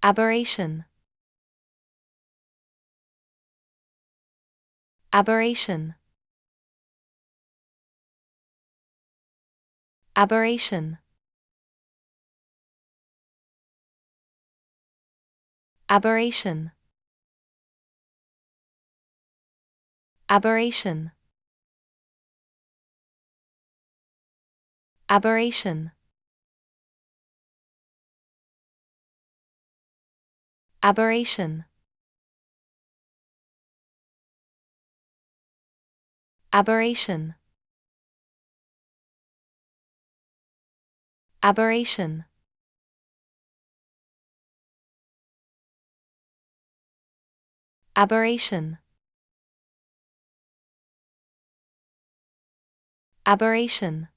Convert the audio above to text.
Aberration. Aberration. Aberration. Aberration. Aberration. Aberration. Aberration. Aberration. Aberration. Aberration. Aberration.